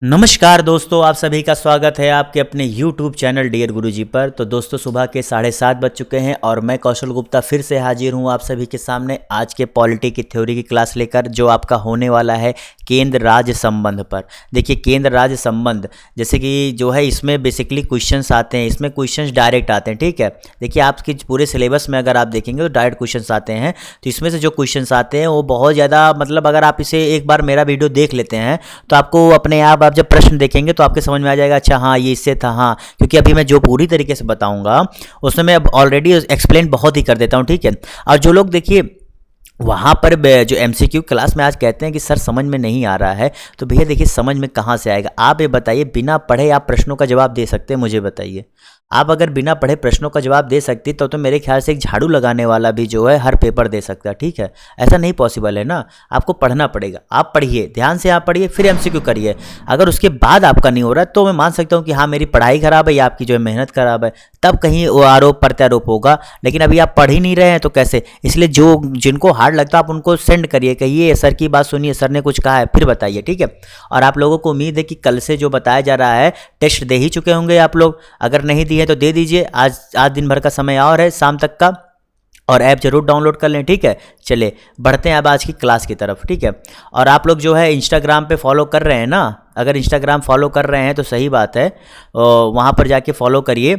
नमस्कार दोस्तों, आप सभी का स्वागत है आपके अपने YouTube चैनल डियर गुरुजी पर। तो दोस्तों, सुबह के 7:30 बज चुके हैं और मैं कौशल गुप्ता फिर से हाजिर हूं आप सभी के सामने आज के पॉलिटी की थ्योरी की क्लास लेकर, जो आपका होने वाला है केंद्र राज्य संबंध पर। देखिए, केंद्र राज्य संबंध जैसे कि जो है इसमें बेसिकली क्वेश्चंस आते हैं, इसमें क्वेश्चंस डायरेक्ट आते हैं। ठीक है, देखिए आपके पूरे सिलेबस में अगर आप देखेंगे तो डायरेक्ट क्वेश्चंस आते हैं। तो इसमें से जो क्वेश्चंस आते हैं वो बहुत ज़्यादा, मतलब अगर आप इसे एक बार मेरा वीडियो देख लेते हैं तो आपको अपने आप जब प्रश्न देखेंगे तो आपके समझ में आ जाएगा, अच्छा हाँ ये इससे था। हाँ, क्योंकि अभी मैं जो पूरी तरीके से बताऊंगा उसमें मैं ऑलरेडी एक्सप्लेन बहुत ही कर देता हूँ। ठीक है, और जो लोग देखिए वहाँ पर जो MCQ क्लास में आज कहते हैं कि सर समझ में नहीं आ रहा है, तो भैया देखिए समझ में कहाँ से आएगा। आप ये बताइए, बिना पढ़े आप प्रश्नों का जवाब दे सकते हैं? मुझे बताइए, आप अगर बिना पढ़े प्रश्नों का जवाब दे सकती तो मेरे ख्याल से एक झाड़ू लगाने वाला भी जो है हर पेपर दे सकता है। ठीक है, ऐसा नहीं पॉसिबल है ना, आपको पढ़ना पड़ेगा। आप पढ़िए, ध्यान से आप पढ़िए, फिर MCQ करिए। अगर उसके बाद आपका नहीं हो रहा है तो मैं मान सकता हूँ कि हाँ मेरी पढ़ाई खराब है या आपकी जो है मेहनत खराब है, तब कहीं वो आरोप प्रत्यारोप होगा। लेकिन अभी आप पढ़ ही नहीं रहे हैं तो कैसे? इसलिए जो जिनको हार्ड लगता है आप उनको सेंड करिए, कहिए सर की बात सुनिए, सर ने कुछ कहा है, फिर बताइए। ठीक है, और आप लोगों को उम्मीद है कि कल से जो बताया जा रहा है टेस्ट दे ही चुके होंगे आप लोग। अगर नहीं दिए तो दे दीजिए, आज दिन भर का समय और है शाम तक का, और ऐप जरूर डाउनलोड कर लें। ठीक है, चलिए बढ़ते हैं अब आज की क्लास की तरफ। ठीक है, और आप लोग जो है इंस्टाग्राम पे फॉलो कर रहे हैं ना, अगर इंस्टाग्राम फॉलो कर रहे हैं तो सही बात है, वहाँ पर जाके फॉलो करिए।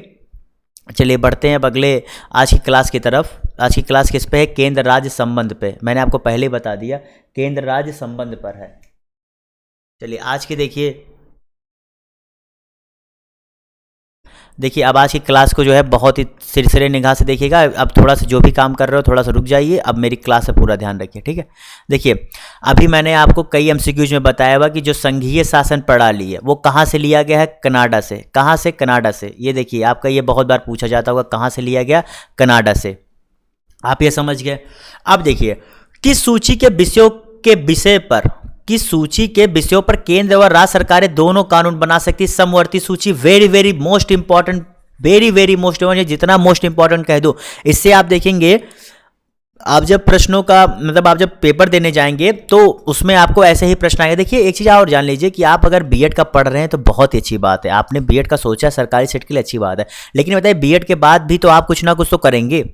चलिए बढ़ते हैं अब अगले आज की क्लास की तरफ। आज की क्लास किस पे है? केंद्र राज्य संबंध पे। मैंने आपको पहले ही बता दिया, केंद्र राज्य संबंध पर है। चलिए आज की देखिए अब आज की क्लास को जो है बहुत ही सिरसिरे निगाह से देखिएगा। अब थोड़ा सा जो भी काम कर रहे हो थोड़ा सा रुक जाइए, अब मेरी क्लास से पूरा ध्यान रखिए। ठीक है, देखिए अभी मैंने आपको कई MCQs में बताया हुआ कि जो संघीय शासन प्रणाली है वो कहाँ से लिया गया है? कनाडा से। कहाँ से? कनाडा से। ये देखिए आपका ये बहुत बार पूछा जाता होगा, कहाँ से लिया गया? कनाडा से। आप ये समझ गए। अब देखिए किस सूची के विषयों के विषय पर, किस सूची के विषयों पर केंद्र और राज्य सरकारें दोनों कानून बना सकती है? समवर्ती सूची। Very very most important, very very most important, जितना मोस्ट इंपॉर्टेंट कह दूं। इससे आप देखेंगे, आप जब प्रश्नों का मतलब आप जब पेपर देने जाएंगे तो उसमें आपको ऐसे ही प्रश्न आएंगे। देखिए एक चीज़ और जान लीजिए कि आप अगर B.Ed का पढ़ रहे हैं तो बहुत ही अच्छी बात है, आपने B.Ed का सोचा सरकारी सेट के लिए, अच्छी बात है। लेकिन बताइए B.Ed के बाद भी तो आप कुछ ना कुछ तो करेंगे।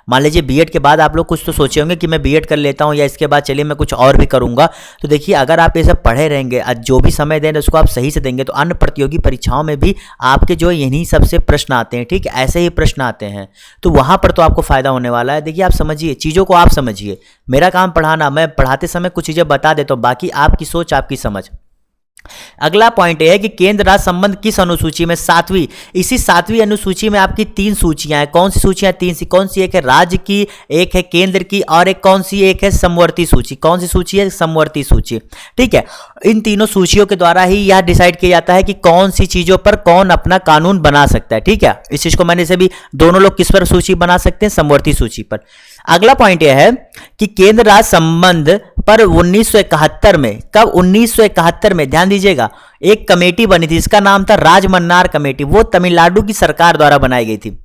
मान लीजिए B.Ed के बाद आप लोग कुछ तो सोचे होंगे कि मैं B.Ed कर लेता हूँ या इसके बाद चलिए मैं कुछ और भी करूँगा। तो देखिए अगर आप ये सब पढ़े रहेंगे, आज जो भी समय दें उसको आप सही से देंगे तो अन्य प्रतियोगी परीक्षाओं में भी आपके जो यहीं सबसे प्रश्न आते हैं। ठीक है, ऐसे ही प्रश्न आते हैं, तो वहाँ पर तो आपको फ़ायदा होने वाला है। देखिए आप समझिए चीज़ों को, आप समझिए, मेरा काम पढ़ाना, मैं पढ़ाते समय कुछ चीज़ें बता देता हूँ, बाकी आपकी सोच आपकी समझ। अगला पॉइंट यह है कि केंद्र राज्य संबंध किस अनुसूची में? 7वीं। इसी 7वीं अनुसूची में आपकी 3 सूचियां हैं। कौन सी सूचियां? 3 सी। कौन सी? एक है राज्य की, एक है केंद्र की, और एक कौन सी? एक है समवर्ती सूची। कौन सी सूची है? समवर्ती सूची। ठीक है, इन तीनों सूचियों के द्वारा ही यह डिसाइड किया जाता है कि कौन सी चीजों पर कौन अपना कानून बना सकता है। ठीक है, इस चीज को मैंने से भी, दोनों लोग किस पर सूची बना सकते हैं? समवर्ती सूची पर। अगला पॉइंट यह है कि केंद्र राज्य संबंध पर 1971 में, कब? 1971 में, ध्यान दीजिएगा, एक कमेटी बनी थी, इसका नाम था राजमन्नार कमेटी। वो तमिलनाडु की सरकार द्वारा बनाई गई थी।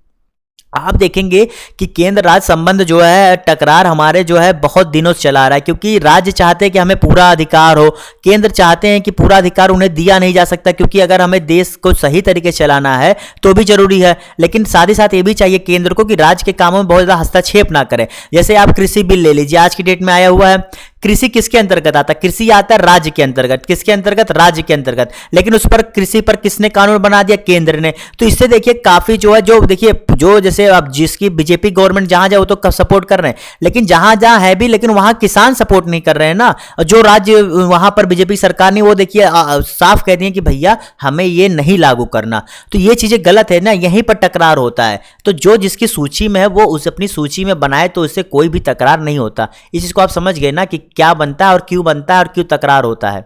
आप देखेंगे कि केंद्र राज्य संबंध जो है टकरार हमारे जो है बहुत दिनों से चला रहा है, क्योंकि राज्य चाहते हैं कि हमें पूरा अधिकार हो, केंद्र चाहते हैं कि पूरा अधिकार उन्हें दिया नहीं जा सकता, क्योंकि अगर हमें देश को सही तरीके से चलाना है तो भी जरूरी है। लेकिन साथ ही साथ ये भी चाहिए केंद्र को कि राज्य के कामों में बहुत ज़्यादा हस्तक्षेप ना करें। जैसे आप कृषि बिल ले लीजिए, आज की डेट में आया हुआ है, कृषि किसके अंतर्गत आता है? कृषि आता है राज्य के अंतर्गत। किसके अंतर्गत? राज्य के अंतर्गत। लेकिन उस पर कृषि पर किसने कानून बना दिया? केंद्र ने। तो इससे देखिए काफी जो है, जो देखिए जो जैसे अब जिसकी बीजेपी गवर्नमेंट जहां जाए वो तो सपोर्ट कर रहे हैं, लेकिन जहां जहां है भी, लेकिन वहां किसान सपोर्ट नहीं कर रहे हैं ना। जो राज्य वहां पर बीजेपी सरकार ने, वो देखिए साफ कह दिए कि भैया हमें ये नहीं लागू करना। तो ये चीजें गलत है ना, यहीं पर टकरार होता है। तो जो जिसकी सूची में है वो उस अपनी सूची में बनाए तो उससे कोई भी तकरार नहीं होता। इस चीज को आप समझ गए ना कि क्या बनता है और क्यों बनता है और क्यों तकरार होता है।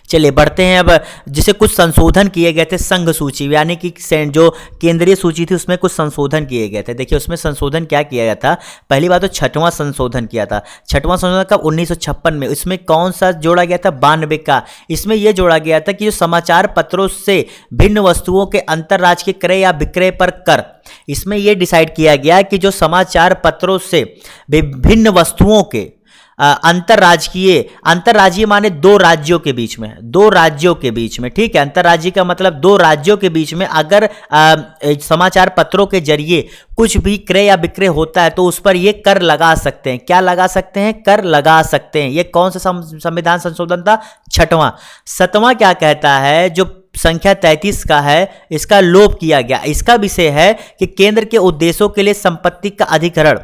चलिए बढ़ते हैं अब, जिसे कुछ संशोधन किए गए थे संघ सूची, यानी कि जो केंद्रीय सूची थी उसमें कुछ संशोधन किए गए थे। देखिए उसमें संशोधन क्या किया गया था? पहली बात तो 6वां संशोधन किया था। 6वां संशोधन कब? 1956 में। इसमें कौन सा जोड़ा गया था? 92 का। इसमें यह जोड़ा गया था कि जो समाचार पत्रों से भिन्न वस्तुओं के अंतरराज्यीय क्रय या विक्रय पर कर, इसमें यह डिसाइड किया गया कि जो समाचार पत्रों से विभिन्न वस्तुओं के अंतरराज्यीय माने दो राज्यों के बीच में, दो राज्यों के बीच में, ठीक है। अंतरराज्यीय का मतलब दो राज्यों के बीच में अगर समाचार पत्रों के जरिए कुछ भी क्रय या विक्रय होता है तो उस पर ये कर लगा सकते हैं। क्या लगा सकते हैं? कर लगा सकते हैं। ये कौन सा संविधान संशोधन था? 6वां। 7वां क्या कहता है? जो संख्या 33 का है, इसका लोप किया गया। इसका विषय है कि केंद्र के उद्देश्यों के लिए संपत्ति का अधिग्रहण।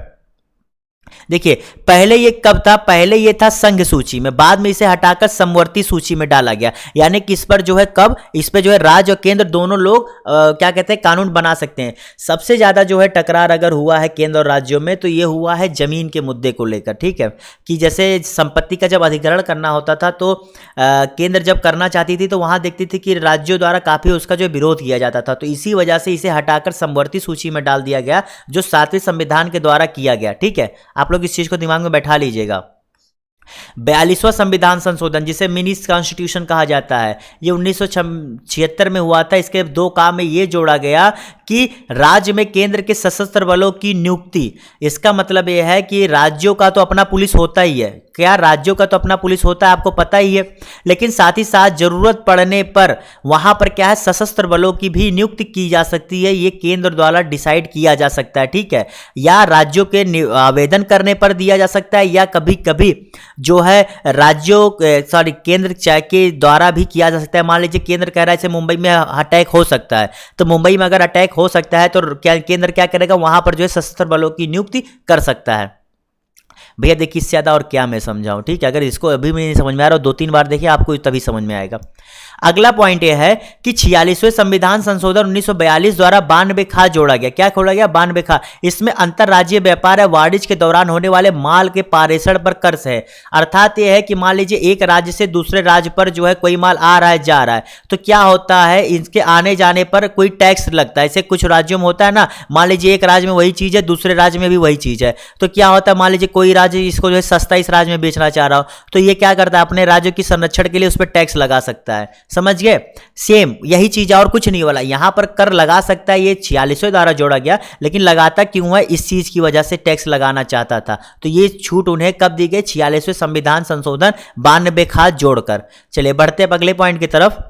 देखिए, पहले ये कब था? पहले ये था संघ सूची में, बाद में इसे हटाकर समवर्ती सूची में डाला गया। यानी कि इस पर जो है कब, इस पर जो है राज्य और केंद्र दोनों लोग क्या कहते हैं, कानून बना सकते हैं। सबसे ज्यादा जो है टकरार अगर हुआ है केंद्र और राज्यों में तो ये हुआ है जमीन के मुद्दे को लेकर, ठीक है। कि जैसे संपत्ति का जब अधिग्रहण करना होता था तो केंद्र जब करना चाहती थी तो वहां देखती थी कि राज्यों द्वारा काफी उसका जो विरोध किया जाता था, तो इसी वजह से इसे हटाकर समवर्ती सूची में डाल दिया गया, जो 7वें संविधान के द्वारा किया गया, ठीक है। आप लोग इस चीज को दिमाग में बैठा लीजिएगा। 42वां संविधान संशोधन, जिसे मिनी कॉन्स्टिट्यूशन कहा जाता है, ये 1976 में हुआ था। इसके दो काम में ये जोड़ा गया कि राज्य में केंद्र के सशस्त्र बलों की नियुक्ति। इसका मतलब यह है कि राज्यों का तो अपना पुलिस होता ही है। क्या? राज्यों का तो अपना पुलिस होता है, आपको पता ही है। लेकिन साथ ही साथ जरूरत पड़ने पर वहां पर क्या है, सशस्त्र बलों की भी नियुक्ति की जा सकती है। ये केंद्र द्वारा डिसाइड किया जा सकता है, ठीक है। या राज्यों के आवेदन करने पर दिया जा सकता है, या कभी कभी जो है राज्यों केंद्र के द्वारा भी किया जा सकता है। मान लीजिए केंद्र कह रहा है जैसे मुंबई में अटैक हो सकता है, तो मुंबई में अगर अटैक हो सकता है तो केंद्र क्या करेगा, वहां पर जो है सशस्त्र बलों की नियुक्ति कर सकता है। भैया देखिए, इससे ज़्यादा और क्या मैं समझाऊं, ठीक है। अगर इसको अभी भी नहीं समझ में आ रहा हो, 2-3 बार देखिए, आपको तभी समझ में आएगा। अगला पॉइंट यह है कि 46वें संविधान संशोधन 1942 द्वारा 92 खा जोड़ा गया। क्या खोला गया? 92 खा। इसमें अंतरराज्यीय व्यापार या वाणिज्य के दौरान होने वाले माल के पारेषण पर कर है। अर्थात यह है कि मान लीजिए एक राज्य से दूसरे राज्य पर जो है कोई माल आ रहा है, जा रहा है, तो क्या होता है, इसके आने जाने पर कोई टैक्स लगता है। ऐसे कुछ राज्यों में होता है ना, मान लीजिए एक राज्य में वही चीज है, दूसरे राज्य में भी वही चीज है, तो क्या होता है, मान लीजिए कोई राज्य इसको जो है सस्ता इस राज्य में बेचना चाह रहा हो, तो ये क्या करता है, अपने राज्य की संरक्षण के लिए उस पर टैक्स लगा सकता है। समझ गए? सेम यही चीज है और कुछ नहीं वाला। यहां पर कर लगा सकता है, ये 46वें द्वारा जोड़ा गया। लेकिन लगाता क्यों है? इस चीज की वजह से टैक्स लगाना चाहता था। तो ये छूट उन्हें कब दी गई? 46वें संविधान संशोधन 92 खास जोड़कर। चलिए बढ़ते हैं अगले पॉइंट की तरफ।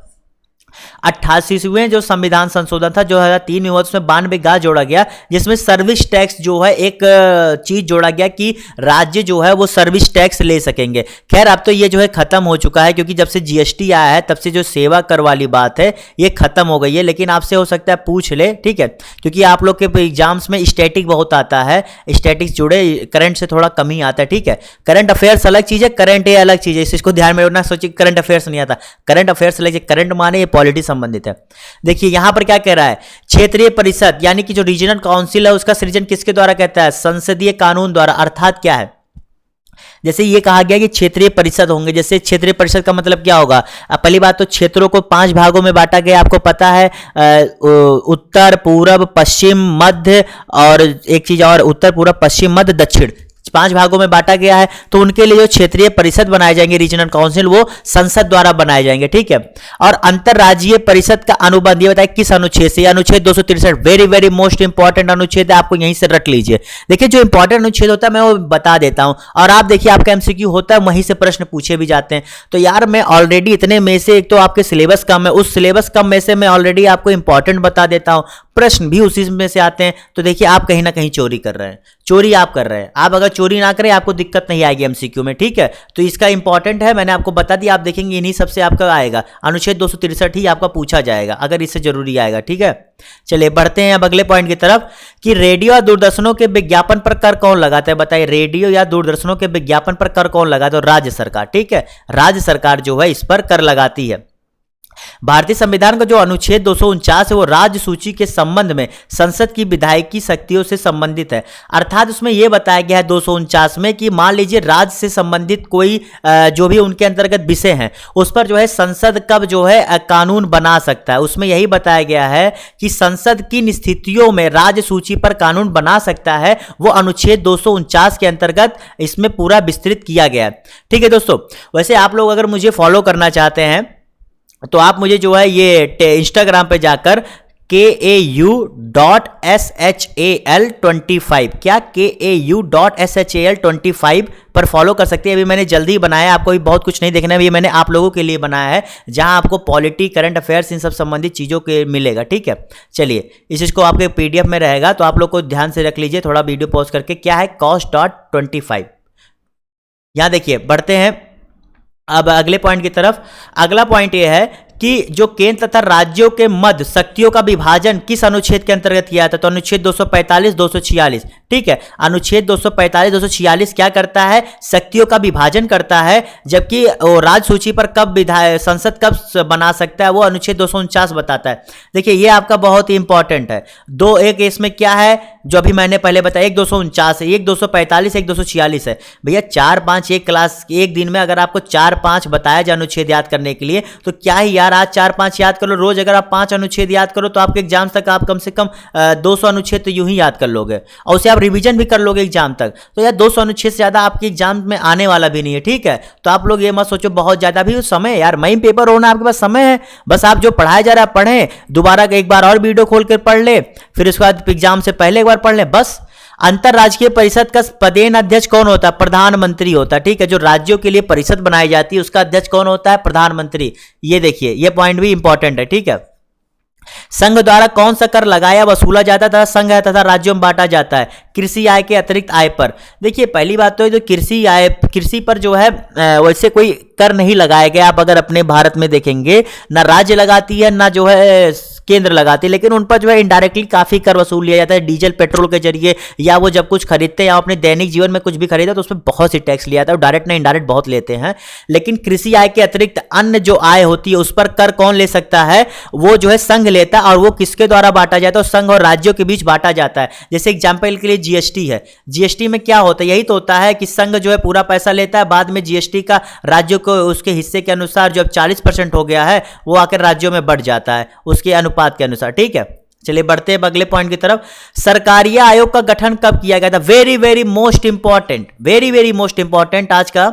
88वें जो संविधान संशोधन था 2003 में हुआ, उसमें 92 गा जोड़ा गया, जिसमें सर्विस टैक्स जो है एक चीज जोड़ा गया कि राज्य जो है वो सर्विस टैक्स ले सकेंगे। खैर अब तो ये जो है खत्म हो चुका है, क्योंकि जब से जीएसटी आया है तब से जो सेवा कर वाली बात है ये खत्म हो गई है। लेकिन आपसे हो सकता है पूछ ले, ठीक है, क्योंकि आप लोग के एग्जाम्स में स्टैटिक बहुत आता है, स्टैटिक्स जुड़े करंट से थोड़ा कम ही आता है, ठीक है। करंट अफेयर्स अलग चीज है, करंट ये अलग चीज है, इसको ध्यान में रखना। सोचिए करंट अफेयर्स नहीं आता, करंट अफेयर्स अलग, करंट माने पॉलिटी संबंधित है। देखिए यहां पर क्या कह रहा है, क्षेत्रीय परिषद यानी कि जो रीजनल काउंसिल है उसका सृजन किसके द्वारा कहता है? संसदीय कानून द्वारा। अर्थात क्या है, जैसे ये कहा गया कि क्षेत्रीय परिषद होंगे। जैसे क्षेत्रीय परिषद का मतलब क्या होगा? पहली बात तो क्षेत्रों को 5 भागों में बांटा गया, आपको पता है, उत्तर पूर्व पश्चिम मध्य और एक चीज और, उत्तर पूर्व पश्चिम मध्य दक्षिण, 5 भागों में बांटा गया है। तो उनके लिए जो क्षेत्रीय परिषद बनाए जाएंगे, रीजनल काउंसिल, वो संसद द्वारा बनाए जाएंगे, ठीक है। और अंतरराज्यीय परिषद का अनुबंध ये बताए किस अनुच्छेद से? अनुच्छेद 263, वेरी वेरी मोस्ट इंपॉर्टेंट अनुच्छेद है, आपको यहीं से रख लीजिए। देखिए जो इंपॉर्टेंट अनुच्छेद होता है मैं वो बता देता हूं, और आप देखिए आपका एमसीक्यू होता है, वहीं से प्रश्न पूछे भी जाते हैं। तो यार मैं ऑलरेडी इतने में से, एक तो आपके सिलेबस कम है, उस सिलेबस कम में से मैं ऑलरेडी आपको इंपॉर्टेंट बता देता हूं, प्रश्न भी उसी में से आते हैं। तो देखिए आप कहीं ना कहीं चोरी कर रहे हैं, चोरी आप कर रहे हैं। आप अगर चोरी ना करें आपको दिक्कत नहीं आएगी एमसीक्यू में, ठीक है। तो इसका इंपॉर्टेंट है, मैंने आपको बता दिया, आप देखेंगे इन्हीं सबसे आपका आएगा, अनुच्छेद 263 ही आपका पूछा जाएगा अगर इससे जरूरी आएगा, ठीक है। चलिए बढ़ते हैं अब अगले पॉइंट की तरफ कि रेडियो और दूरदर्शनों के विज्ञापन पर कर कौन लगाता है? बताइए, रेडियो या दूरदर्शनों के विज्ञापन पर कर कौन लगाता है? तो राज्य सरकार, ठीक है, राज्य सरकार जो है इस पर कर लगाती है। भारतीय संविधान का जो अनुच्छेद 249 है वो राज्य सूची के संबंध में संसद की विधायकी शक्तियों से संबंधित है। अर्थात उसमें यह बताया गया है 249 में कि मान लीजिए राज्य से संबंधित कोई जो भी उनके अंतर्गत विषय हैं उस पर जो है संसद कब जो है कानून बना सकता है। उसमें यही बताया गया है कि संसद किन स्थितियों में राज्य सूची पर कानून बना सकता है, वो अनुच्छेद 249 के अंतर्गत इसमें पूरा विस्तृत किया गया है, ठीक है दोस्तों। वैसे आप लोग अगर मुझे फॉलो करना चाहते हैं तो आप मुझे जो है ये इंस्टाग्राम पे जाकर KAU.SHAL25, क्या KAU.SHAL25 पर फॉलो कर सकते हैं। अभी मैंने जल्दी बनाया, आपको भी बहुत कुछ नहीं देखना है, ये मैंने आप लोगों के लिए बनाया है, जहां आपको पॉलिटी, करंट अफेयर्स, इन सब संबंधित चीज़ों के मिलेगा। ठीक है, चलिए इस चीज़ को आपके PDF में रहेगा, तो आप लोग को ध्यान से रख लीजिए, थोड़ा वीडियो पॉज करके। क्या है COS.25, यहाँ देखिए, बढ़ते हैं अब अगले पॉइंट की तरफ। अगला पॉइंट ये है कि जो केंद्र तथा राज्यों के मध्य शक्तियों का विभाजन किस अनुच्छेद के अंतर्गत किया था, तो अनुच्छेद 245, 246। ठीक है, अनुच्छेद 245, 246 क्या करता है, शक्तियों का विभाजन करता है, जबकि राज्य सूची पर कब संसद कब बना सकता है, वो अनुच्छेद 249 बताता है। देखिए ये आपका बहुत ही इंपॉर्टेंट है। दो एक इसमें क्या है, जो अभी मैंने पहले बताया, एक 249 है, एक 245, एक 246 है। भैया 4-5 एक क्लास, एक दिन में अगर आपको 4-5 बताया जाए अनुच्छेद याद करने के लिए, तो क्या ही यार, आज 4-5 याद कर लो। रोज अगर आप 5 अनुच्छेद याद करो तो आपके एग्जाम तक आप कम से कम 200 अनुच्छेद तो यूं ही याद कर लोगे, और उसे आप रिवीजन भी कर लोगे एग्जाम तक। तो यार 200 अनुच्छेद से ज्यादा आपके एग्जाम में आने वाला भी नहीं है। ठीक है, तो आप लोग ये मत सोचो बहुत ज्यादा भी समय, यार मई पेपर होना, आपके पास समय है, बस आप जो पढ़ाया जा रहा है पढ़ें, दोबारा एक बार और वीडियो खोल कर पढ़ ले, फिर उसके बाद एग्जाम से पहले एक बार पढ़ ले, बस। अंतरराज्यीय परिषद का पदेन अध्यक्ष कौन होता है, प्रधानमंत्री होता है। ठीक है, जो राज्यों के लिए परिषद बनाई जाती है उसका अध्यक्ष कौन होता है, प्रधानमंत्री। ये देखिए, ये पॉइंट भी इंपॉर्टेंट है। ठीक है, संघ द्वारा कौन सा कर लगाया वसूला जाता तथा संघ तथा राज्यों में बांटा जाता है, कृषि आय के अतिरिक्त आय पर। देखिए पहली बात तो जो कृषि आय, कृषि पर जो है वैसे कोई कर नहीं लगाया गया। आप अगर अपने भारत में देखेंगे, ना राज्य लगाती है ना जो है केंद्र लगाती है, लेकिन उन पर जो है इनडायरेक्टली काफी कर वसूल लिया जाता है, डीजल पेट्रोल के जरिए, या वो जब कुछ खरीदते हैं या अपने दैनिक जीवन में कुछ भी खरीदा तो उसमें बहुत सी टैक्स लिया जाता है, डायरेक्ट ना इनडायरेक्ट बहुत लेते हैं। लेकिन कृषि आय के अतिरिक्त अन्य जो आय होती है उस पर कर कौन ले सकता है, वो जो है संघ लेता है, और वो किसके द्वारा बांटा जाता है, संघ और राज्यों के बीच बांटा जाता है। जैसे एग्जाम्पल के लिए जीएसटी है, जीएसटी में क्या होता है, यही तो होता है कि संघ जो है पूरा पैसा लेता है, बाद में जीएसटी का राज्यों को उसके हिस्से के अनुसार जो अब 40% हो गया है वो आकर राज्यों में बढ़ जाता है उसके अनुपात के अनुसार। ठीक है, चलिए बढ़ते हैं अगले पॉइंट की तरफ। सरकारीय आयोग का गठन कब किया गया था, very very most important, very very most important आज का,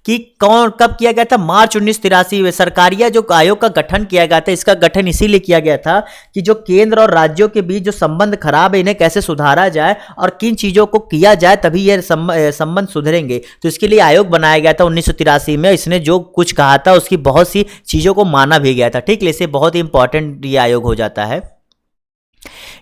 कि कौन कब किया गया था, मार्च 1983 में सरकारीय जो आयोग का गठन किया गया था। इसका गठन इसीलिए किया गया था कि जो केंद्र और राज्यों के बीच जो संबंध खराब है इन्हें कैसे सुधारा जाए और किन चीजों को किया जाए तभी ये संबंध सुधरेंगे। तो इसके लिए आयोग बनाया गया था 1983 में। इसने जो कुछ कहा था उसकी बहुत सी चीजों को माना भी गया था। ठीक है, इससे बहुत ही इंपॉर्टेंट ये आयोग हो जाता है।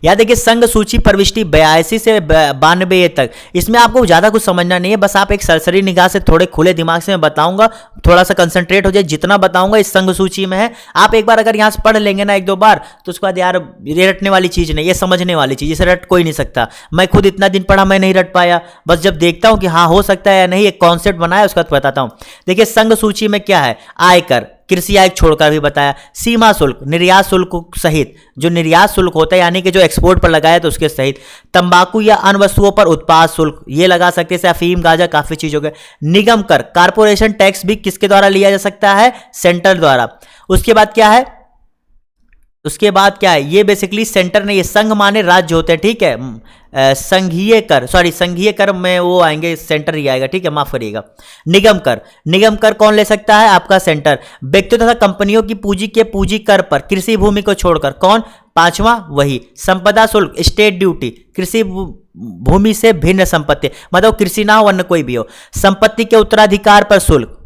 याद देखिए, संघ सूची प्रविष्टि 82 से 92 तक, इसमें आपको ज्यादा कुछ समझना नहीं है, बस आप एक सरसरी निगाह से थोड़े खुले दिमाग से मैं बताऊंगा, थोड़ा सा कंसंट्रेट हो जाए, जितना बताऊंगा इस संघ सूची में है। आप एक बार अगर यहां से पढ़ लेंगे ना 1-2 बार, तो उसके बाद यार ये रटने वाली चीज नहीं, ये समझने वाली चीज, इसे रट कोई नहीं सकता। मैं खुद इतना दिन पढ़ा, मैं नहीं रट पाया, बस जब देखता हूं कि हाँ हो सकता है या नहीं, एक कॉन्सेप्ट बनाया उसका बताता हूं। देखिए संघ सूची में क्या है, आयकर, कृषि आय छोड़कर भी बताया, सीमा शुल्क, निर्यात शुल्क सहित, जो निर्यात शुल्क होता है यानी कि जो एक्सपोर्ट पर लगाया तो उसके सहित, तंबाकू या अन्य वस्तुओं पर उत्पाद शुल्क ये लगा सकते हैं, अफीम, गांजा, काफी चीजों के। निगम कर, कारपोरेशन टैक्स भी किसके द्वारा लिया जा सकता है, सेंटर द्वारा। उसके बाद क्या है, उसके बाद क्या है, ये बेसिकली सेंटर नहीं, ये संघ माने राज्य होते हैं। ठीक है, संघीय कर, सॉरी संघीय कर में वो आएंगे, सेंटर ही आएगा। ठीक है, माफ करिएगा। निगम कर, निगम कर कौन ले सकता है, आपका सेंटर। व्यक्तियों तथा कंपनियों की पूंजी के पूंजी कर पर कृषि भूमि को छोड़कर कौन, 5वां वही। संपदा शुल्क, स्टेट ड्यूटी, कृषि भूमि से भिन्न संपत्ति, मतलब कृषि ना हो वरना कोई भी हो। संपत्ति के उत्तराधिकार पर शुल्क,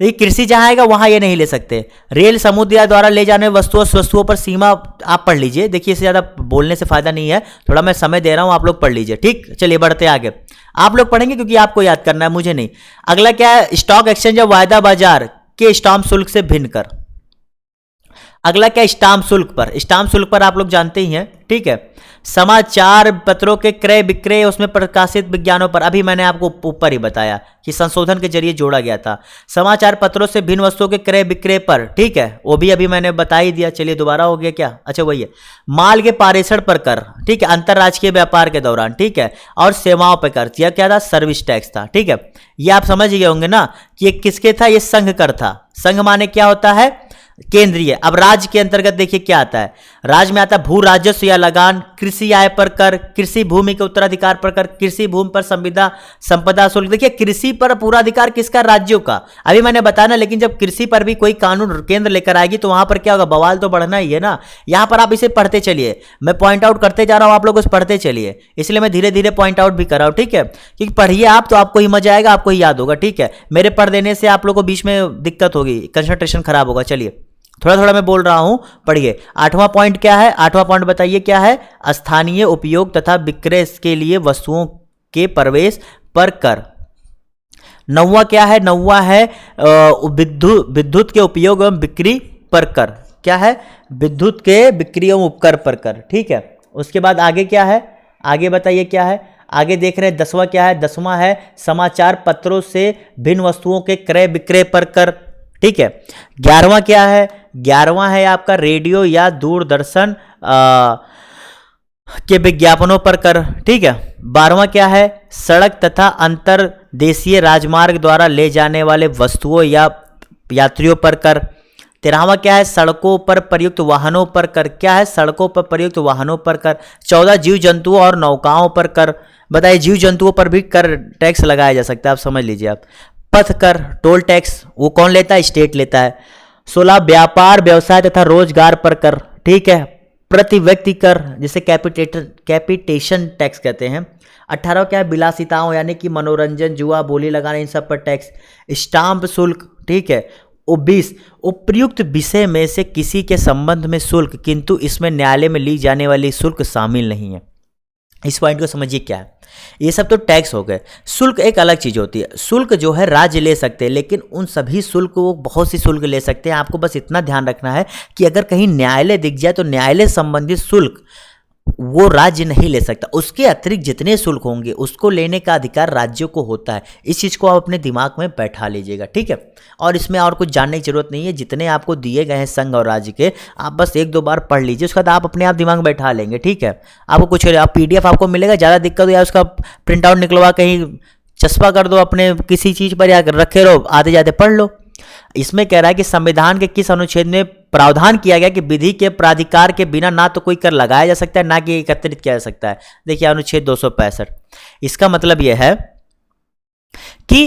देखिए कृषि जहां आएगा वहां ये नहीं ले सकते। रेल समुद्र द्वारा ले जाने वस्तुओं पर सीमा, आप पढ़ लीजिए, देखिए इससे ज्यादा बोलने से फायदा नहीं है, थोड़ा मैं समय दे रहा हूं, आप लोग पढ़ लीजिए। ठीक, चलिए बढ़ते आगे, आप लोग पढ़ेंगे क्योंकि आपको याद करना है, मुझे नहीं। अगला क्या है, स्टॉक एक्सचेंज और वायदा बाजार के स्टाम्प शुल्क से भिन्न कर। अगला क्या, स्टाम्प शुल्क पर, स्टाम्प शुल्क पर आप लोग जानते ही हैं। ठीक है, समाचार पत्रों के क्रय विक्रय, उसमें प्रकाशित विज्ञानों पर, अभी मैंने आपको ऊपर ही बताया कि संशोधन के जरिए जोड़ा गया था। समाचार पत्रों से भिन्न वस्तुओं के क्रय विक्रय पर, ठीक है, वो भी अभी मैंने बता ही दिया। चलिए दोबारा हो गया क्या, अच्छा वही है। माल के पारेषण पर कर, ठीक है, अंतरराष्ट्रीय व्यापार के दौरान, ठीक है, और सेवाओं पर कर, यह क्या था, सर्विस टैक्स था। ठीक है, ये आप समझ गए होंगे ना कि ये किसके था, ये संघ कर था। संघ माने क्या होता है, केंद्रीय। अब राज्य के अंतर्गत देखिए क्या आता है, राज्य में आता है भू राजस्व या लगान, कृषि आय पर कर, कृषि भूमि के उत्तराधिकार पर कर, कृषि भूमि पर संपदा शुल्क। देखिए कृषि पर पूरा अधिकार किसका, राज्यों का। अभी मैंने बताया ना, लेकिन जब कृषि पर भी कोई कानून केंद्र लेकर आएगी तो वहां पर क्या होगा, बवाल तो बढ़ना ही है ना। यहां पर आप इसे पढ़ते चलिए, मैं पॉइंट आउट करते जा रहा हूं, आप लोग उसे पढ़ते चलिए, इसलिए मैं धीरे धीरे पॉइंट आउट भी कर रहा हूं, ठीक है। क्योंकि पढ़िए आप तो आपको ही मजा आएगा, आपको ही याद होगा, ठीक है। मेरे पढ़ देने से आप लोग को बीच में दिक्कत होगी, कंसंट्रेशन खराब होगा। चलिए थोड़ा थोड़ा मैं बोल रहा हूं, पढ़िए। 8वां पॉइंट क्या है, 8वां पॉइंट बताइए क्या है, स्थानीय उपयोग तथा विक्रय के लिए वस्तुओं के प्रवेश पर कर। 9वां क्या है, 9वां है विद्युत के उपयोग एवं बिक्री पर कर। क्या है, विद्युत के बिक्री एवं उपकर पर कर, ठीक है। उसके बाद आगे क्या है, आगे बताइए क्या है, आगे देख रहे हैं 10वां क्या है, 10वां है समाचार पत्रों से भिन्न वस्तुओं के क्रय विक्रय पर कर, ठीक है। 11वां क्या है, 11वां है आपका रेडियो या दूरदर्शन के विज्ञापनों पर कर, ठीक है। 12वां क्या है, सड़क तथा अंतरदेशीय राजमार्ग द्वारा ले जाने वाले वस्तुओं या यात्रियों पर कर। 13वां क्या है, सड़कों पर प्रयुक्त वाहनों पर कर। क्या है, सड़कों पर प्रयुक्त वाहनों पर कर। 14 जीव जंतुओं और नौकाओं पर कर। बताइए जीव जंतुओं पर भी कर टैक्स लगाया जा सकता है, आप समझ लीजिए आप। पथ कर, टोल टैक्स, वो कौन लेता है, स्टेट लेता है। 16 व्यापार व्यवसाय तथा रोजगार पर कर, ठीक है। प्रति व्यक्ति कर, जिसे कैपिटेशन टैक्स कहते हैं। 18 क्या है, विलासिताओं यानी कि मनोरंजन, जुआ, बोली लगाना, इन सब पर टैक्स। स्टाम्प शुल्क, ठीक है। 20 उपयुक्त विषय में से किसी के संबंध में शुल्क, किंतु इसमें न्यायालय में ली जाने वाली शुल्क शामिल नहीं है। इस पॉइंट को समझिए क्या है, ये सब तो टैक्स हो गए। शुल्क एक अलग चीज होती है, शुल्क जो है राज्य ले सकते हैं, लेकिन उन सभी शुल्क वो बहुत सी शुल्क ले सकते हैं। आपको बस इतना ध्यान रखना है कि अगर कहीं न्यायालय दिख जाए तो न्यायालय संबंधित शुल्क वो राज्य नहीं ले सकता, उसके अतिरिक्त जितने शुल्क होंगे उसको लेने का अधिकार राज्यों को होता है। इस चीज़ को आप अपने दिमाग में बैठा लीजिएगा, ठीक है। और इसमें और कुछ जानने की जरूरत नहीं है, जितने आपको दिए गए हैं संघ और राज्य के, आप बस 1-2 बार पढ़ लीजिए, उसके बाद आप अपने आप दिमाग में बैठा लेंगे, ठीक है। आपको कुछ आप PDF आपको मिलेगा, ज़्यादा दिक्कत हो या उसका प्रिंट आउट निकलवा कहीं चस्पा कर दो अपने किसी चीज़ पर या रखे रहो, आते जाते पढ़ लो। इसमें कह रहा है कि संविधान के किस अनुच्छेद में प्रावधान किया गया कि विधि के प्राधिकार के बिना ना तो कोई कर लगाया जा सकता है ना कि एकत्रित किया जा सकता है। देखिए अनुच्छेद 265। इसका मतलब यह है कि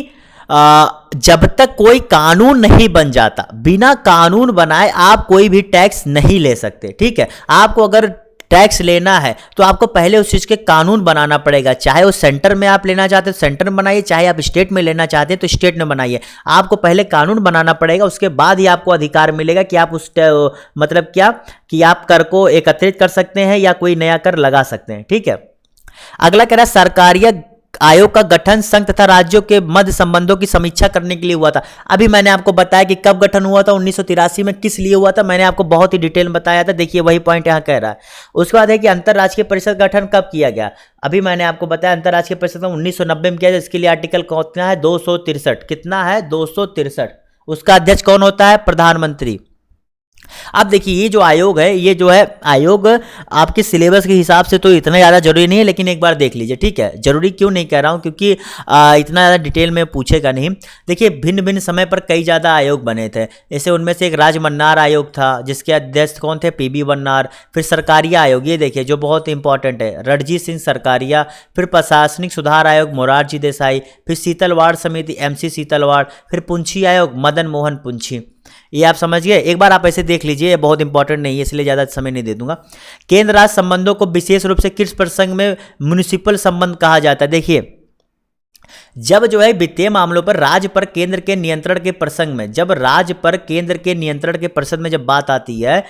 जब तक कोई कानून नहीं बन जाता, बिना कानून बनाए आप कोई भी टैक्स नहीं ले सकते, ठीक है। आपको अगर टैक्स लेना है तो आपको पहले उस चीज़ के कानून बनाना पड़ेगा, चाहे वो सेंटर में आप लेना चाहते हो सेंटर में बनाइए, चाहे आप स्टेट में लेना चाहते हैं तो स्टेट में बनाइए। आपको पहले कानून बनाना पड़ेगा, उसके बाद ही आपको अधिकार मिलेगा कि आप उस मतलब क्या कि आप कर को एकत्रित कर सकते हैं या कोई नया कर लगा सकते हैं, ठीक है। अगला कह रहा है सरकारीय आयोग का गठन संघ तथा राज्यों के मध्य संबंधों की समीक्षा करने के लिए हुआ था। अभी मैंने आपको बताया कि कब गठन हुआ था, 1983 में, किस लिए हुआ था, मैंने आपको बहुत ही डिटेल में बताया था। देखिए वही पॉइंट यहाँ कह रहा है। उसके बाद है कि अंतरराष्ट्रीय परिषद गठन कब किया गया, अभी मैंने आपको बताया अंतरराष्ट्रीय परिषद 1990 में किया था। इसके लिए आर्टिकल कितना है, 263। कितना है, 263। उसका अध्यक्ष कौन होता है, प्रधानमंत्री। अब देखिए ये जो आयोग है, ये जो है आयोग आपके सिलेबस के हिसाब से तो इतना ज़्यादा जरूरी नहीं है, लेकिन एक बार देख लीजिए, ठीक है। जरूरी क्यों नहीं कह रहा हूँ, क्योंकि इतना ज़्यादा डिटेल में पूछेगा नहीं। देखिए भिन्न भिन्न समय पर कई ज़्यादा आयोग बने थे, जैसे उनमें से एक राजमन्नार आयोग था जिसके अध्यक्ष कौन थे, PB बन्नार। फिर सरकारिया आयोग, ये देखिए जो बहुत इंपॉर्टेंट है, रणजीत सिंह सरकारिया। फिर प्रशासनिक सुधार आयोग, मोरारजी देसाई। फिर शीतलवाड़ समिति, MC शीतलवाड़। फिर पुंछी आयोग, मदन मोहन पुंछी। ये आप समझ गए, एक बार आप ऐसे देख लीजिए, ये बहुत इंपॉर्टेंट नहीं है इसलिए ज़्यादा समय नहीं दे दूंगा। केंद्र राज्य संबंधों को विशेष रूप से किस प्रसंग में म्युनिसिपल संबंध कहा जाता है, देखिए जब जो है वित्तीय मामलों पर राज्य पर केंद्र के नियंत्रण के प्रसंग में, जब राज्य पर केंद्र के नियंत्रण के प्रसंग में जब बात आती है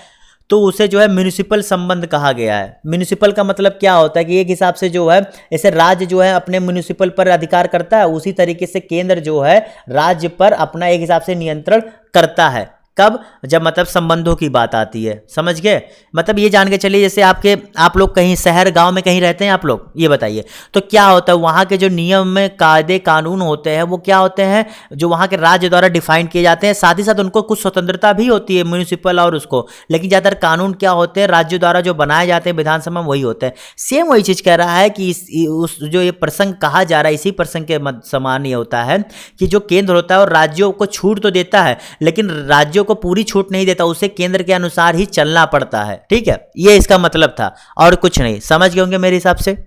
तो उसे जो है म्युनिसिपल संबंध कहा गया है। म्युनिसिपल का मतलब क्या होता है कि एक हिसाब से जो है ऐसे राज्य जो है अपने म्युनिसिपल पर अधिकार करता है, उसी तरीके से केंद्र जो है राज्य पर अपना एक हिसाब से नियंत्रण करता है। कब, जब मतलब संबंधों की बात आती है, समझ गए। मतलब ये जान के चलिए जैसे आप लोग कहीं शहर गांव में कहीं रहते हैं आप लोग, ये बताइए तो क्या होता है वहाँ के जो नियम में कायदे कानून होते हैं वो क्या होते हैं, जो वहाँ के राज्य द्वारा डिफाइन किए जाते हैं। साथ ही साथ उनको कुछ स्वतंत्रता भी होती है म्यूनिसिपल और उसको, लेकिन ज़्यादातर कानून क्या होते हैं राज्य द्वारा जो बनाए जाते हैं विधानसभा में वही होते हैं। सेम वही चीज़ कह रहा है कि उस जो ये प्रसंग कहा जा रहा है इसी प्रसंग के समान ये होता है कि जो केंद्र होता है और राज्यों को छूट तो देता है, लेकिन राज्यों राज्यों को पूरी छूट नहीं देता, उसे केंद्र के अनुसार ही चलना पड़ता है। ठीक है, ये इसका मतलब था और कुछ नहीं। समझ गए होंगे मेरे हिसाब से।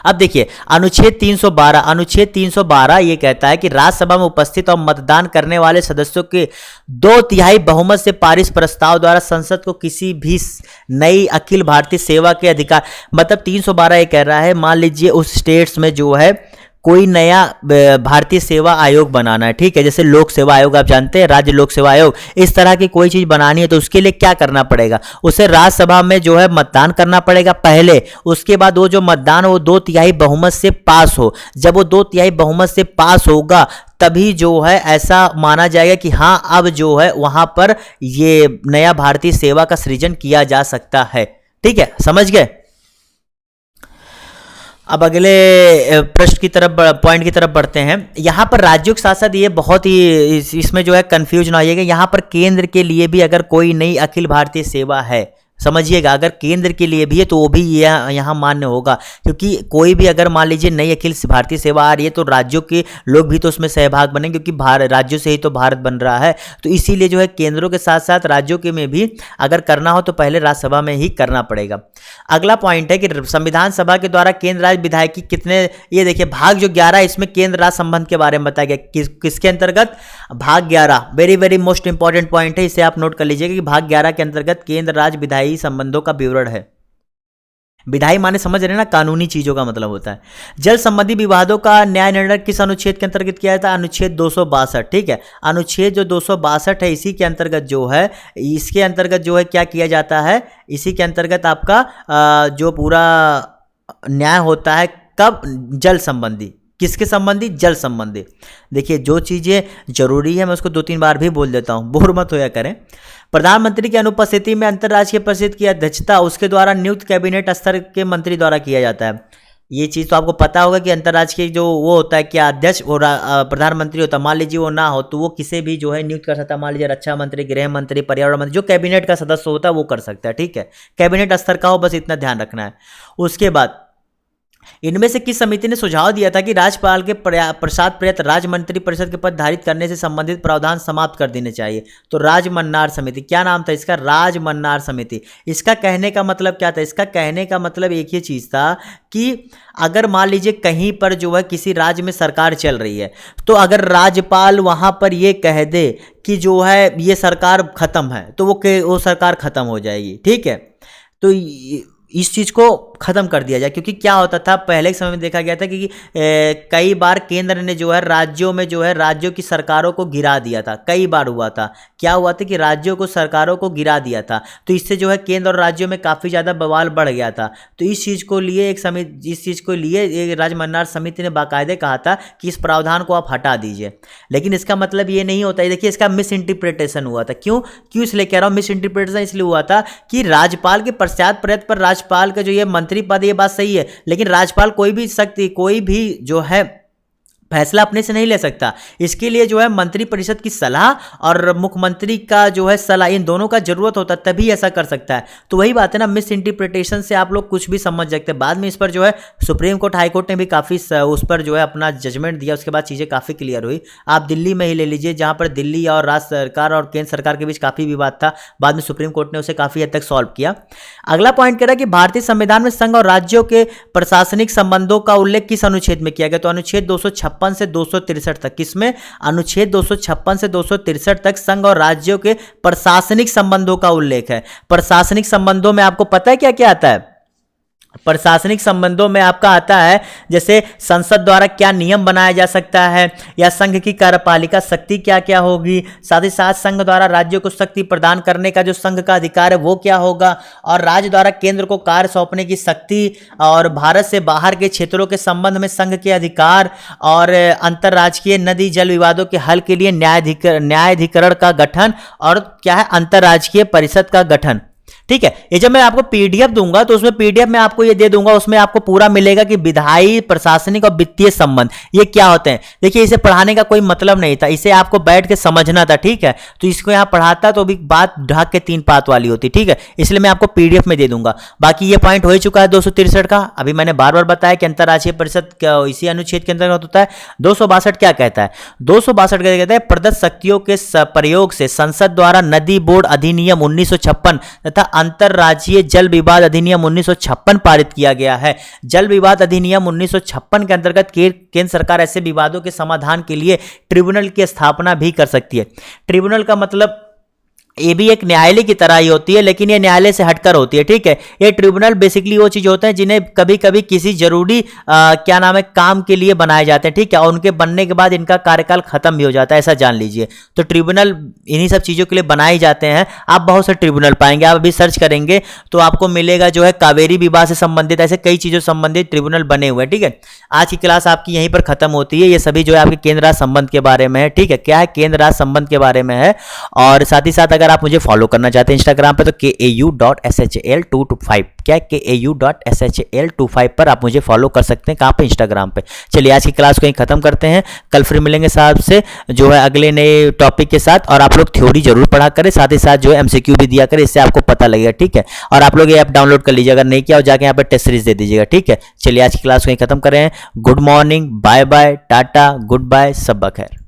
अब देखिए अनुच्छेद 312 ये कहता है कि राज्यसभा में उपस्थित और मतदान करने वाले सदस्यों के 2/3 बहुमत से पारित प्रस्ताव द्वारा संसद को किसी भी नई अखिल भारतीय सेवा के अधिकार, मतलब 312 ये कह रहा है, मान लीजिए उस स्टेट्स में जो है कोई नया भारतीय सेवा आयोग बनाना है, ठीक है, जैसे लोक सेवा आयोग आप जानते हैं, राज्य लोक सेवा आयोग, इस तरह की कोई चीज बनानी है तो उसके लिए क्या करना पड़ेगा, उसे राज्यसभा में जो है मतदान करना पड़ेगा पहले, उसके बाद वो जो मतदान वो 2/3 बहुमत से पास हो। जब वो 2/3 बहुमत से पास होगा तभी जो है ऐसा माना जाएगा कि हाँ अब जो है वहां पर ये नया भारतीय सेवा का सृजन किया जा सकता है। ठीक है, समझ गए। अब अगले प्रश्न की तरफ, पॉइंट की तरफ बढ़ते हैं। यहाँ पर राज्यों के साथ साथ ये बहुत ही इसमें जो है कंफ्यूज ना होइएगा, यहाँ पर केंद्र के लिए भी अगर कोई नई अखिल भारतीय सेवा है, समझिएगा, अगर केंद्र के लिए भी है तो वो भी यहाँ मान्य होगा, क्योंकि कोई भी अगर मान लीजिए नई अखिल भारतीय सेवा आ रही है तो राज्यों के लोग भी तो उसमें सहभाग बनेंगे, क्योंकि राज्यों से ही तो भारत बन रहा है। तो इसीलिए जो है केंद्रों के साथ साथ राज्यों के में भी अगर करना हो तो पहले राज्यसभा में ही करना पड़ेगा। अगला पॉइंट है कि संविधान सभा के द्वारा केंद्र राज्य विधायकी कितने, ये देखिए भाग जो 11 इसमें केंद्र राज्य संबंध के बारे में बताया गया, किसके अंतर्गत, भाग 11, very very most important point है, इसे आप नोट कर लीजिएगा कि भाग 11 के अंतर्गत केंद्र राज्य विधायी संबंधों का विवरण है। विधायी माने समझ रहे हैं ना, कानूनी चीजों का मतलब होता है। जल संबंधी विवादों का न्याय निर्णय किस अनुच्छेद के अंतर्गत किया जाता है, अनुच्छेद 262। ठीक है, अनुच्छेद जो 262 है इसी के अंतर्गत जो है, इसके अंतर्गत जो है क्या किया जाता है, इसी के अंतर्गत आपका जो पूरा न्याय होता है, कब, जल संबंधी, किसके संबंधी, जल संबंधी। देखिए जो चीज़ें जरूरी है मैं उसको 2-3 बार भी बोल देता हूँ, बोर मत होया करें। प्रधानमंत्री की अनुपस्थिति में अंतर्राष्ट्रीय परिषद की अध्यक्षता उसके द्वारा नियुक्त कैबिनेट स्तर के मंत्री द्वारा किया जाता है। ये चीज़ तो आपको पता होगा कि अंतर्राष्ट्रीय जो वो होता है क्या अध्यक्ष और प्रधानमंत्री होता है, मान लीजिए वो ना हो तो वो किसे भी जो है नियुक्त कर सकता है, मान लीजिए रक्षा मंत्री, गृह मंत्री, पर्यावरण मंत्री, जो कैबिनेट का सदस्य होता है वो कर सकता है। ठीक है, कैबिनेट स्तर का हो, बस इतना ध्यान रखना है। उसके बाद इनमें से किस समिति ने सुझाव दिया था कि राज्यपाल के प्रसाद पर्यंत राज्य मंत्री परिषद के पद धारित करने से संबंधित प्रावधान समाप्त कर देने चाहिए? तो राजमन्नार समिति। क्या नाम था इसका, राजमन्नार समिति। इसका कहने का मतलब क्या था, इसका कहने का मतलब एक ही चीज था कि अगर मान लीजिए कहीं पर जो है किसी राज्य में सरकार चल रही है तो अगर राज्यपाल वहां पर ये कह दे कि जो है ये सरकार खत्म है तो वो सरकार खत्म हो जाएगी। ठीक है, तो इस चीज़ को ख़त्म कर दिया जाए, क्योंकि क्या होता था पहले के समय में देखा गया था कि कई बार केंद्र ने जो है राज्यों में जो है राज्यों की सरकारों को गिरा दिया था, कई बार हुआ था। क्या हुआ था कि राज्यों को सरकारों को गिरा दिया था, तो इससे जो है केंद्र और राज्यों में काफ़ी ज़्यादा बवाल बढ़ गया था। तो इस चीज़ को लिए एक राजमन्नार समिति ने बाकायदे कहा था कि इस प्रावधान को आप हटा दीजिए। लेकिन इसका मतलब ये नहीं होता है, देखिए इसका मिस इंटरप्रिटेशन हुआ था। क्यों इसलिए कह रहा हूँ मिस इंटरप्रिटेशन इसलिए हुआ था कि राज्यपाल के पश्चात पर्यंत पर राज्यपाल का जो ये मंत्री पद, ये बात सही है, लेकिन राज्यपाल कोई भी जो है फैसला अपने से नहीं ले सकता। इसके लिए जो है मंत्री परिषद की सलाह और मुख्यमंत्री का जो है सलाह, इन दोनों का जरूरत होता है, तभी ऐसा कर सकता है। तो वही बात है ना, मिस इंटरप्रिटेशन से आप लोग कुछ भी समझ सकते हैं। बाद में इस पर जो है सुप्रीम कोर्ट, हाई कोर्ट ने भी काफ़ी उस पर जो है अपना जजमेंट दिया, उसके बाद चीज़ें काफ़ी क्लियर हुई। आप दिल्ली में ही ले लीजिए, जहाँ पर दिल्ली और राज्य सरकार और केंद्र सरकार के बीच काफ़ी विवाद था, बाद में सुप्रीम कोर्ट ने उसे काफ़ी हद तक सॉल्व किया। अगला पॉइंट कह रहा है कि भारतीय संविधान में संघ और राज्यों के प्रशासनिक संबंधों का उल्लेख किस अनुच्छेद में किया गया? तो अनुच्छेद 256 से 263 तक। किसमें? अनुच्छेद 256 से 263 तक संघ और राज्यों के प्रशासनिक संबंधों का उल्लेख है। प्रशासनिक संबंधों में आपको पता है क्या क्या आता है? प्रशासनिक संबंधों में आपका आता है जैसे संसद द्वारा क्या नियम बनाया जा सकता है, या संघ की कार्यपालिका शक्ति क्या क्या होगी, साथ ही साथ संघ द्वारा राज्यों को शक्ति प्रदान करने का जो संघ का अधिकार है वो क्या होगा, और राज्य द्वारा केंद्र को कार्य सौंपने की शक्ति, और भारत से बाहर के क्षेत्रों के संबंध में संघ के अधिकार, और अंतर्राज्यीय नदी जल विवादों के हल के लिए न्यायाधिकरण का गठन, और क्या है, अंतर्राज्यीय परिषद का गठन। ठीक है। ये जब मैं आपको पीडीएफ दूंगा तो उसमें पीडीएफ में आपको ये दे दूंगा, उसमें आपको पूरा मिलेगा कि विधायी, प्रशासनिक और वित्तीय संबंध ये क्या होते हैं। देखिए इसे पढ़ाने का कोई मतलब नहीं था, इसे आपको बैठ के समझना था, ठीक है। तो इसको यहाँ पढ़ाता तो भी बात ढाक के 3 पात वाली होती, ठीक है। इसलिए मैं आपको पीडीएफ में दे दूंगा। बाकी ये पॉइंट हो ही चुका है 263 का। अभी मैंने बार बार बताया कि अंतर्राष्ट्रीय परिषद इसी अनुच्छेद के अंतर्गत होता है। 262 क्या कहता है? 262 क्या कहता है? प्रदत्त शक्तियों के प्रयोग से संसद द्वारा नदी बोर्ड अधिनियम 1956 तथा अंतरराज्यीय जल विवाद अधिनियम 1956 पारित किया गया है। जल विवाद अधिनियम 1956 के अंतर्गत केंद्र सरकार ऐसे विवादों के समाधान के लिए ट्रिब्यूनल की स्थापना भी कर सकती है। ट्रिब्यूनल का मतलब ये भी एक न्यायालय की तरह ही होती है, लेकिन ये न्यायालय से हटकर होती है, ठीक है। ये ट्रिब्यूनल बेसिकली वो चीज होते हैं जिन्हें कभी कभी किसी जरूरी क्या नाम है काम के लिए बनाए जाते हैं, ठीक है। और उनके बनने के बाद इनका कार्यकाल खत्म भी हो जाता है, ऐसा जान लीजिए। तो ट्रिब्यूनल इन्हीं सब चीजों के लिए बनाए जाते हैं। आप बहुत से ट्रिब्यूनल पाएंगे, आप अभी सर्च करेंगे तो आपको मिलेगा जो है कावेरी विवाद से संबंधित, ऐसे कई चीजों से संबंधित ट्रिब्यूनल बने हुए हैं, ठीक है। आज की क्लास आपकी यहीं पर खत्म होती है। ये सभी जो है आपके केंद्र राज्य संबंध के बारे में है, ठीक है। क्या है? केंद्र राज्य संबंध के बारे में है। और साथ ही साथ अगर आप मुझे फॉलो करना चाहते हैं इंस्टाग्राम पे तो KAU.SHAL225, क्या है? KAU.SHAL25 पर आप मुझे फॉलो कर सकते हैं। कहाँ पे? इंस्टाग्राम पे। चलिए आज की क्लास को यहीं खत्म करते हैं। कल फिर मिलेंगे साहब से जो है अगले नए टॉपिक के साथ। और आप लोग थ्योरी जरूर पढ़ा करें, साथ ही साथ जो है MCQ भी दिया करें, इससे आपको पता लगेगा, ठीक है। और आप लोग ये ऐप डाउनलोड कर लीजिए, अगर नहीं किया हो जाके यहाँ पे टेस्ट सीरीज दे दीजिएगा, ठीक है। चलिए आज की क्लास को यहीं खत्म करें। Good morning, bye bye, tata, goodbye, सब खैर।